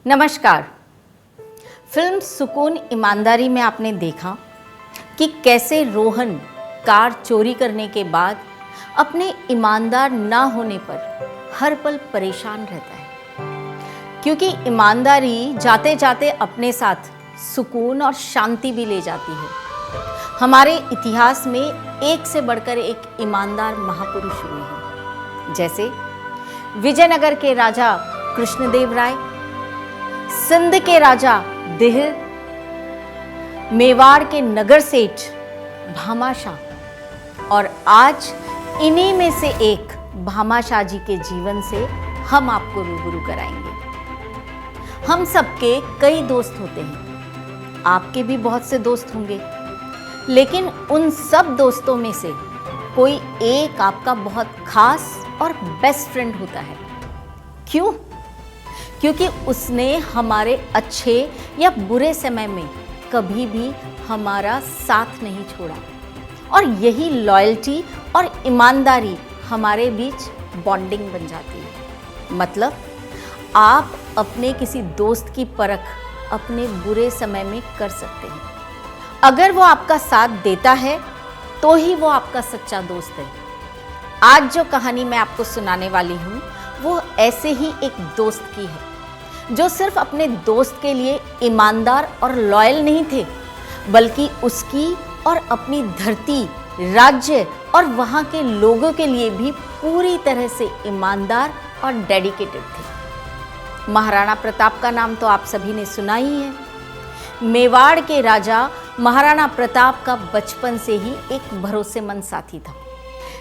नमस्कार। फिल्म सुकून ईमानदारी में आपने देखा कि कैसे रोहन कार चोरी करने के बाद अपने ईमानदार ना होने पर हर पल परेशान रहता है, क्योंकि ईमानदारी जाते जाते अपने साथ सुकून और शांति भी ले जाती है। हमारे इतिहास में एक से बढ़कर एक ईमानदार महापुरुष हुए हैं, जैसे विजयनगर के राजा कृष्णदेव राय, सिंध के राजा दिहिर, मेवाड़ के नगर सेठ भामाशाह, और आज इन्हीं में से एक भामाशाह जी के जीवन से हम आपको रूबरू कराएंगे। हम सबके कई दोस्त होते हैं, आपके भी बहुत से दोस्त होंगे, लेकिन उन सब दोस्तों में से कोई एक आपका बहुत खास और बेस्ट फ्रेंड होता है। क्यों? क्योंकि उसने हमारे अच्छे या बुरे समय में कभी भी हमारा साथ नहीं छोड़ा, और यही लॉयल्टी और ईमानदारी हमारे बीच बॉन्डिंग बन जाती है। मतलब आप अपने किसी दोस्त की परख अपने बुरे समय में कर सकते हैं। अगर वो आपका साथ देता है तो ही वो आपका सच्चा दोस्त है। आज जो कहानी मैं आपको सुनाने वाली हूँ वो ऐसे ही एक दोस्त की है, जो सिर्फ अपने दोस्त के लिए ईमानदार और लॉयल नहीं थे, बल्कि उसकी और अपनी धरती, राज्य और वहाँ के लोगों के लिए भी पूरी तरह से ईमानदार और डेडिकेटेड थे। महाराणा प्रताप का नाम तो आप सभी ने सुना ही है। मेवाड़ के राजा महाराणा प्रताप का बचपन से ही एक भरोसेमंद साथी था,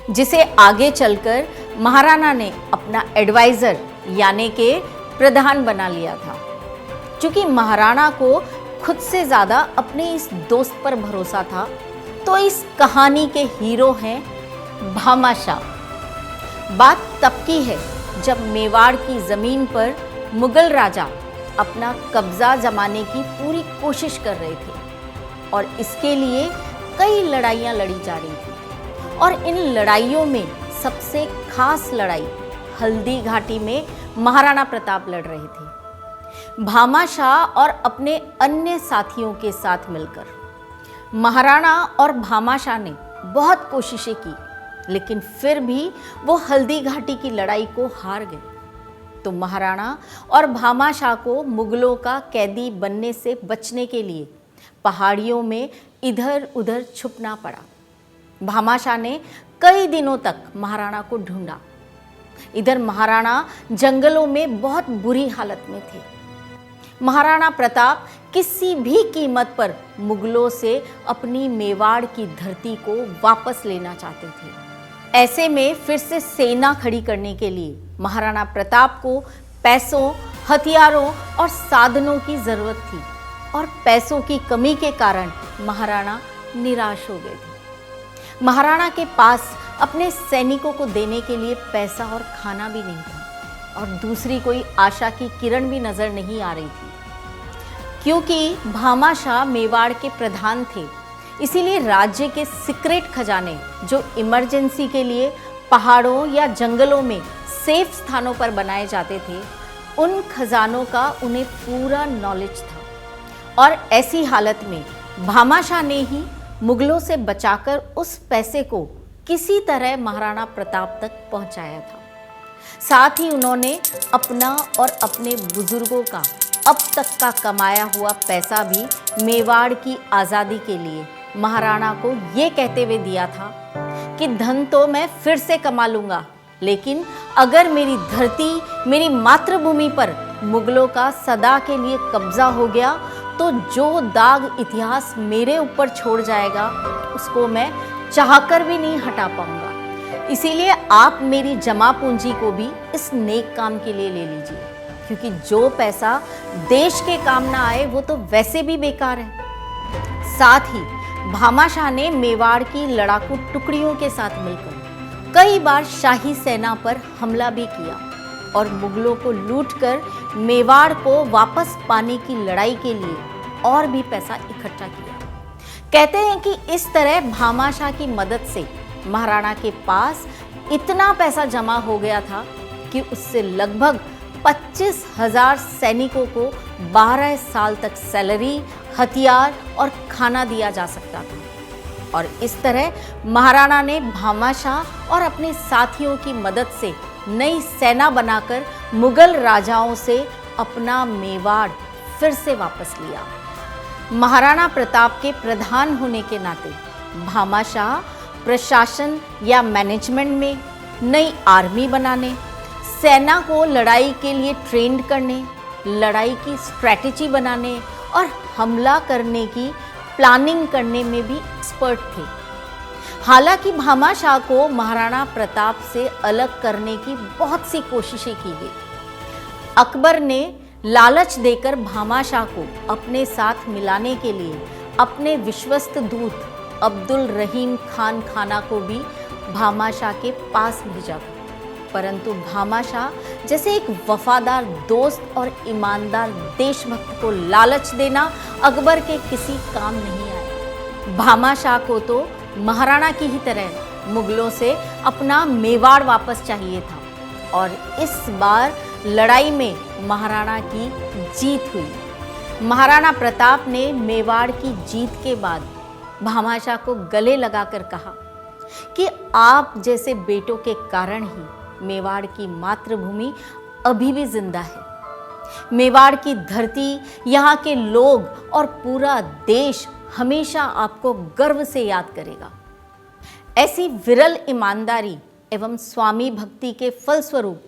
जिसे आगे चलकर महाराणा ने अपना एडवाइजर यानी के प्रधान बना लिया था। क्योंकि महाराणा को खुद से ज़्यादा अपने इस दोस्त पर भरोसा था, तो इस कहानी के हीरो हैं भामाशाह। बात तब की है जब मेवाड़ की ज़मीन पर मुगल राजा अपना कब्जा जमाने की पूरी कोशिश कर रहे थे, और इसके लिए कई लड़ाइयाँ लड़ी जा रही थी। और इन लड़ाइयों में सबसे खास लड़ाई हल्दी घाटी में महाराणा प्रताप लड़ रहे थे। भामाशाह और अपने अन्य साथियों के साथ मिलकर महाराणा और भामाशाह ने बहुत कोशिशें की, लेकिन फिर भी वो हल्दी घाटी की लड़ाई को हार गए। तो महाराणा और भामाशाह को मुगलों का कैदी बनने से बचने के लिए पहाड़ियों में इधर उधर छुपना पड़ा। भामाशाह ने कई दिनों तक महाराणा को ढूंढा। इधर महाराणा जंगलों में बहुत बुरी हालत में थे। महाराणा प्रताप किसी भी कीमत पर मुगलों से अपनी मेवाड़ की धरती को वापस लेना चाहते थे। ऐसे में फिर से सेना खड़ी करने के लिए महाराणा प्रताप को पैसों, हथियारों और साधनों की जरूरत थी, और पैसों की कमी के कारण महाराणा निराश हो गए थे। महाराणा के पास अपने सैनिकों को देने के लिए पैसा और खाना भी नहीं था, और दूसरी कोई आशा की किरण भी नजर नहीं आ रही थी। क्योंकि भामाशाह मेवाड़ के प्रधान थे, इसीलिए राज्य के सीक्रेट खजाने जो इमरजेंसी के लिए पहाड़ों या जंगलों में सेफ स्थानों पर बनाए जाते थे, उन खजानों का उन्हें पूरा नॉलेज था। और ऐसी हालत में भामाशाह ने ही मुगलों से बचाकर उस पैसे को किसी तरह महाराणा प्रताप तक पहुंचाया था। साथ ही उन्होंने अपना और अपने बुजुर्गों का अब तक का कमाया हुआ पैसा भी मेवाड़ की आज़ादी के लिए महाराणा को ये कहते हुए दिया था कि धन तो मैं फिर से कमा लूँगा, लेकिन अगर मेरी धरती, मेरी मातृभूमि पर मुगलों का सदा के लिए कब्जा हो गया, तो जो दाग इतिहास मेरे ऊपर छोड़ जाएगा उसको मैं चाहकर भी नहीं हटा पाऊंगा। इसीलिए आप मेरी जमा पूंजी को भी इस नेक काम के लिए ले लीजिए, क्योंकि जो पैसा देश के काम ना आए वो तो वैसे भी बेकार है। साथ ही भामाशाह ने मेवाड़ की लड़ाकू टुकड़ियों के साथ मिलकर कई बार शाही सेना पर हमला भी किया, और मुगलों को लूटकर मेवाड़ को वापस पाने की लड़ाई के लिए और भी पैसा इकट्ठा किया। कहते हैं कि इस तरह भामाशाह की मदद से महाराणा के पास इतना पैसा जमा हो गया था कि उससे लगभग 25,000 सैनिकों को 12 साल तक सैलरी, हथियार और खाना दिया जा सकता था। और इस तरह महाराणा ने भामाशाह और अपने साथियों की मदद से नई सेना बनाकर मुगल राजाओं से अपना मेवाड़ फिर से वापस लिया। महाराणा प्रताप के प्रधान होने के नाते भामाशाह प्रशासन या मैनेजमेंट में नई आर्मी बनाने, सेना को लड़ाई के लिए ट्रेंड करने, लड़ाई की स्ट्रैटेजी बनाने और हमला करने की प्लानिंग करने में भी एक्सपर्ट थे। हालांकि भामाशाह को महाराणा प्रताप से अलग करने की बहुत सी कोशिशें की गई। अकबर ने लालच देकर भामाशाह को अपने साथ मिलाने के लिए अपने विश्वस्त दूत अब्दुल रहीम खान खाना को भी भामाशाह के पास भेजा, परंतु भामाशाह जैसे एक वफादार दोस्त और ईमानदार देशभक्त को लालच देना अकबर के किसी काम नहीं आया। भामाशाह को तो महाराणा की ही तरह मुगलों से अपना मेवाड़ वापस चाहिए था और इस बार लड़ाई में महाराणा की जीत हुई। महाराणा प्रताप ने मेवाड़ की जीत के बाद भामाशाह को गले लगाकर कहा कि आप जैसे बेटों के कारण ही मेवाड़ की मातृभूमि अभी भी जिंदा है। मेवाड़ की धरती, यहाँ के लोग और पूरा देश हमेशा आपको गर्व से याद करेगा। ऐसी विरल ईमानदारी एवं स्वामी भक्ति के फलस्वरूप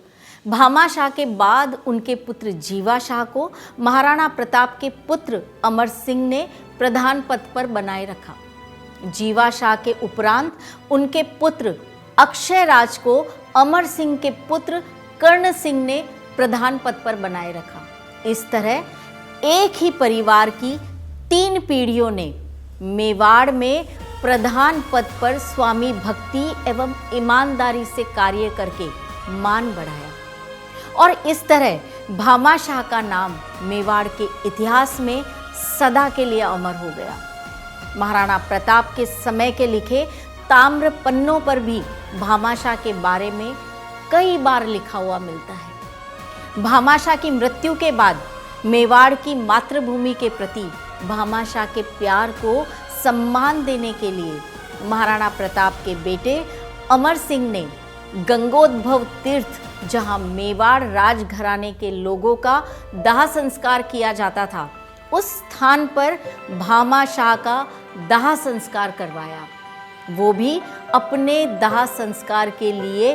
भामाशाह के बाद उनके पुत्र जीवाशाह को महाराणा प्रताप के पुत्र अमर सिंह ने प्रधान पद पर बनाए रखा। जीवाशाह के उपरांत उनके पुत्र अक्षय राज को अमर सिंह के पुत्र कर्ण सिंह ने प्रधान पद पर बनाए रखा। इस तरह एक ही परिवार की 3 पीढ़ियों ने मेवाड़ में प्रधान पद पर स्वामी भक्ति एवं ईमानदारी से कार्य करके मान बढ़ाया और इस तरह भामाशाह का नाम मेवाड़ के इतिहास में सदा के लिए अमर हो गया। महाराणा प्रताप के समय के लिखे ताम्र पन्नों पर भी भामाशाह के बारे में कई बार लिखा हुआ मिलता है। भामाशाह की मृत्यु के बाद मेवाड़ की मातृभूमि के प्रति भामाशाह के प्यार को सम्मान देने के लिए महाराणा प्रताप के बेटे अमर सिंह ने गंगोद्भव तीर्थ, जहां मेवाड़ राजघराने के लोगों का दाह संस्कार किया जाता था, उस स्थान पर भामाशाह का दाह संस्कार करवाया, वो भी अपने दाह संस्कार के लिए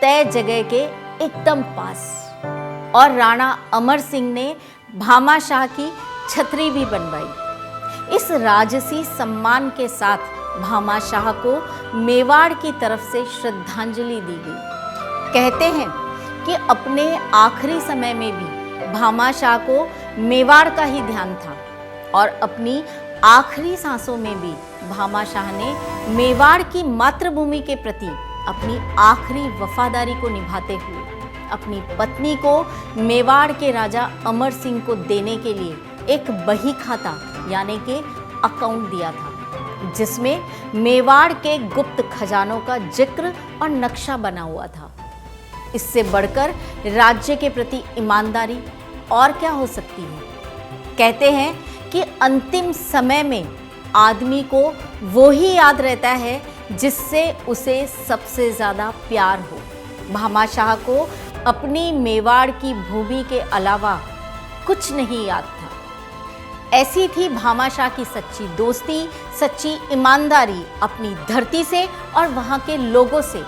तय जगह के एकदम पास। और राणा अमर सिंह ने भामाशाह की छतरी भी बनवाई। इस राजसी सम्मान के साथ भामाशाह को मेवाड़ की तरफ से श्रद्धांजलि दी गई। कहते हैं कि अपने आखिरी समय में भी भामाशाह को मेवाड़ का ही ध्यान था और अपनी आखिरी सांसों में भी भामाशाह ने मेवाड़ की मातृभूमि के प्रति अपनी आखिरी वफादारी को निभाते हुए अपनी पत्नी को मेवाड़ के राजा अमर सिंह को देने के लिए एक बही खाता यानी कि अकाउंट दिया था, जिसमें मेवाड़ के गुप्त खजानों का जिक्र और नक्शा बना हुआ था। इससे बढ़कर राज्य के प्रति ईमानदारी और क्या हो सकती है। कहते हैं कि अंतिम समय में आदमी को वो ही याद रहता है जिससे उसे सबसे ज़्यादा प्यार हो। भामाशाह को अपनी मेवाड़ की भूमि के अलावा कुछ नहीं याद था। ऐसी थी भामाशाह की सच्ची दोस्ती, सच्ची ईमानदारी अपनी धरती से और वहाँ के लोगों से।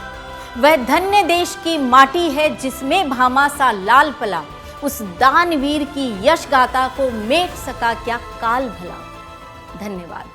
वह धन्य देश की माटी है जिसमें भामाशाह लाल पला, उस दानवीर की यश गाथा को मेट सका क्या काल भला। धन्यवाद।